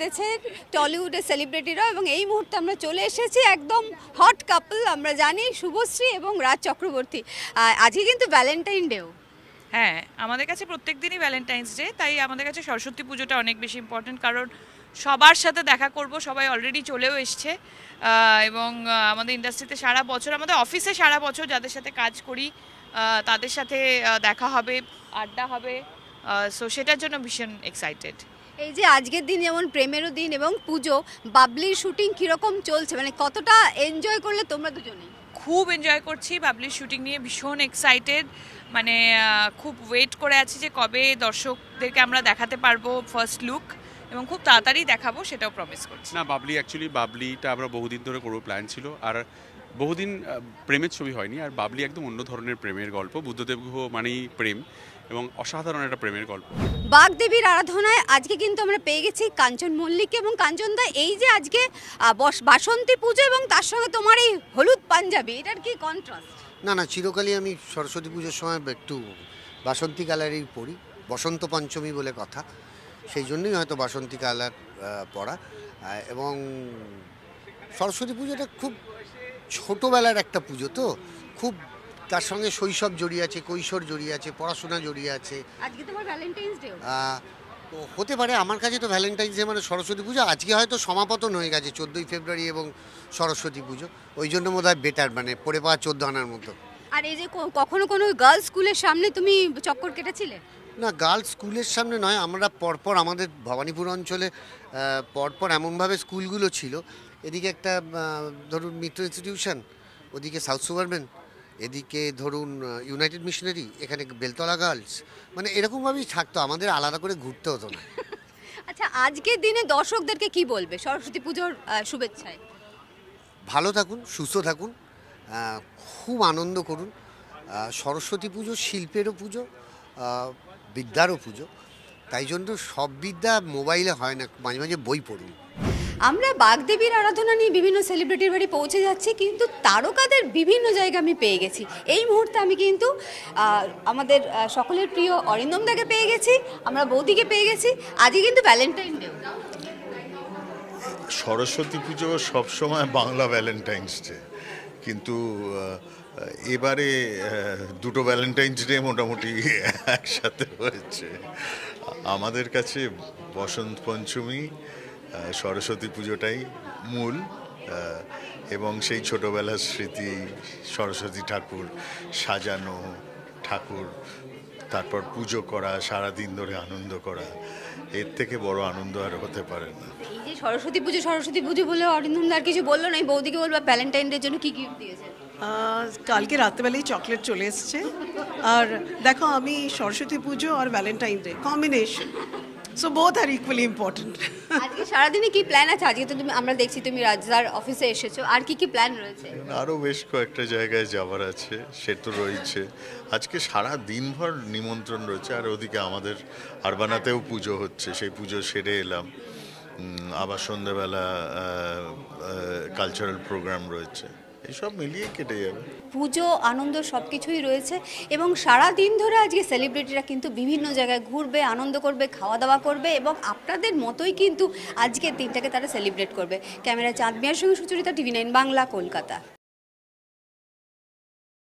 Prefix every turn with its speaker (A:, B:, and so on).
A: মেতেছে টলিউডের সেলিব্রিটিরা, এবং এই মুহূর্তে আমরা চলে এসেছি একদম হট কাপল, আমরা জানি শুভশ্রী এবং রাজ চক্রবর্তী। আজকে কিন্তু ভ্যালেন্টাইন ডেও।
B: হ্যাঁ, আমাদের কাছে প্রত্যেক দিনই ভ্যালেন্টাইন্স ডে, তাই আমাদের কাছে সরস্বতী পুজোটা অনেক বেশি ইম্পর্টেন্ট, কারণ সবার সাথে দেখা করব, সবাই অলরেডি চলেও এসছে। এবং আমাদের ইন্ডাস্ট্রিতে সারা বছর, আমাদের অফিসে সারা বছর যাদের সাথে কাজ করি তাদের সাথে দেখা হবে, আড্ডা হবে, সো সেটার জন্য ভীষণ এক্সাইটেড।
A: এই যে আজকের দিন যেমন প্রেমেরও দিন এবং পুজো, বাবলির শুটিং কীরকম চলছে, মানে কতটা এনজয় করলে তোমরা দুজনেই?
B: খুব এনজয় করছি, বাবলির শুটিং নিয়ে ভীষণ এক্সাইটেড, মানে খুব ওয়েট করে আছি যে কবে দর্শকদেরকে আমরা দেখাতে পারবো ফার্স্ট লুক, এবং খুব তাড়াতাড়ি দেখাবো সেটাও প্রমিস করছি।
C: না, বাবলিটা আমরা বহুদিন ধরে করবো প্ল্যান ছিল, আর বহুদিন প্রেমের ছবি হয়নি, আর বাবলি একদম অন্য ধরনের প্রেমের গল্প। বুদ্ধদেব গুহ মানেই প্রেম, এবং অসাধারণ একটা প্রেমের গল্প।
A: বাগদেবীর আরাধনায় আজকে কিন্তু আমরা পেয়ে গেছি কাঞ্চন মল্লিক এবং কাঞ্চনদা। এই যে আজকে বাসন্তী পুজো এবং তার সঙ্গে তোমার এই হলুদ পাঞ্জাবি, এটার কি কন্ট্রাস্ট?
D: না, সচিরকালই আমি সরস্বতী পুজোর সময় একটু বাসন্তী কালারই পরি, বসন্ত পঞ্চমী বলে কথা, সেই জন্যই হয়তো বাসন্তী কালার পরা। এবং সরস্বতী পুজোটা খুব ছোটোবেলার একটা পুজো, তো খুব তার সঙ্গে শৈশব জড়িয়ে আছে, কৈশোর জড়িয়ে আছে, পড়াশোনা জড়িয়ে আছে।
A: আজকে তোমার ভ্যালেন্টাইন্স ডে
D: তো হতে পারে আমার কাছে তো ভ্যালেন্টাইন্স ডে মানে সরস্বতী পুজো। আজকে হয়তো সমাপতন হয়ে গেছে 14ই ফেব্রুয়ারি এবং সরস্বতী পুজো, ওই জন্য বোধহয় বেটার, মানে পড়ে পাওয়া 14 আনার মতো।
A: আর এই যে কখনো কোনো গার্লস স্কুলের সামনে তুমি চক্কর কেটেছিলে?
D: না, গার্লস স্কুলের সামনে নয়, আমরা পরপর আমাদের ভবানীপুর অঞ্চলে পরপর এমনভাবে স্কুলগুলো ছিল, এদিকে একটা ধরুন মিত্র ইনস্টিটিউশন, ওদিকে সাউথ সুবারবেন, এদিকে ধরুন ইউনাইটেড মিশনারি, এখানে বেলতলা গার্লস, মানে এরকমভাবেই থাকতো, আমাদের আলাদা করে ঘুরতে হতো না।
A: আচ্ছা, আজকের দিনে দর্শকদেরকে কি বলবে সরস্বতী পুজোর শুভেচ্ছায়?
D: ভালো থাকুন, সুস্থ থাকুন, খুব আনন্দ করুন। সরস্বতী পুজো শিল্পেরও পুজো, বিদ্যারও পুজো, তাই জন্য সব বিদ্যা মোবাইলে হয় না, মাঝে মাঝে বই পড়ুন।
A: আমরা বাগদেবীর আরাধনা নিয়ে বিভিন্ন সেলিব্রিটির বাড়ি পৌঁছে যাচ্ছি, কিন্তু তারকাদের বিভিন্ন জায়গা আমি পেয়ে গেছি। এই মুহূর্তে আমি কিন্তু আমাদের সকলের প্রিয় অরিন্দম দাকে পেয়ে গেছি, আমরা বৌদিকে পেয়ে গেছি। আজকে কিন্তু ভ্যালেন্টাইন ডে।
E: সরস্বতী পুজো সবসময় বাংলা ভ্যালেন্টাইন্স ডে, কিন্তু এবারে দুটো ভ্যালেন্টাইন্স ডে মোটামুটি একসাথে হয়েছে। আমাদের কাছে বসন্ত পঞ্চমী, সরস্বতী পুজোটাই মূল, এবং সেই ছোটোবেলার স্মৃতি, সরস্বতী ঠাকুর সাজানো, ঠাকুর তারপর পুজো করা, সারাদিন ধরে আনন্দ করা, এর থেকে বড় আনন্দ আর হতে পারে না।
A: এই যে সরস্বতী পুজো বলে অরিন্দম দার কিছু বললো না, এই বৌদিকে বলবো ভ্যালেন্টাইন ডের জন্য কি গিফট দিয়েছে?
F: কালকে রাত্রেবেলায় চকলেট চলে এসছে, আর দেখো আমি সরস্বতী পুজো আর Valentine Day combination, so both are equally important.
A: আজকে সারাদিনে কি প্ল্যান আছে? আজকে তো আমরা দেখছি তুমি রাজদার অফিসে এসেছো, আর কি প্ল্যান রয়েছে?
E: আরও বেশ কয়েকটা জায়গায় যাওয়ার আছে, সে তো রয়েছে। আজকে সারা দিনভর নিমন্ত্রণ রয়েছে, আর ওদিকে আমাদের আরবানাতেও পুজো হচ্ছে, সেই পুজো সেরে এলাম, আবার সন্ধ্যেবেলা কালচারাল প্রোগ্রাম রয়েছে, এইসব মিলিয়ে কেটে যাবে।
A: পুজো, আনন্দ সব কিছুই রয়েছে, এবং সারা দিন ধরে আজকে সেলিব্রিটিরা কিন্তু বিভিন্ন জায়গায় ঘুরবে, আনন্দ করবে, খাওয়া দাওয়া করবে, এবং আপনাদের মতোই কিন্তু আজকের দিনটাকে তারা সেলিব্রেট করবে। ক্যামেরা চাঁদ মিয়ার সঙ্গে সুচরিতা, TV9 বাংলা, কলকাতা।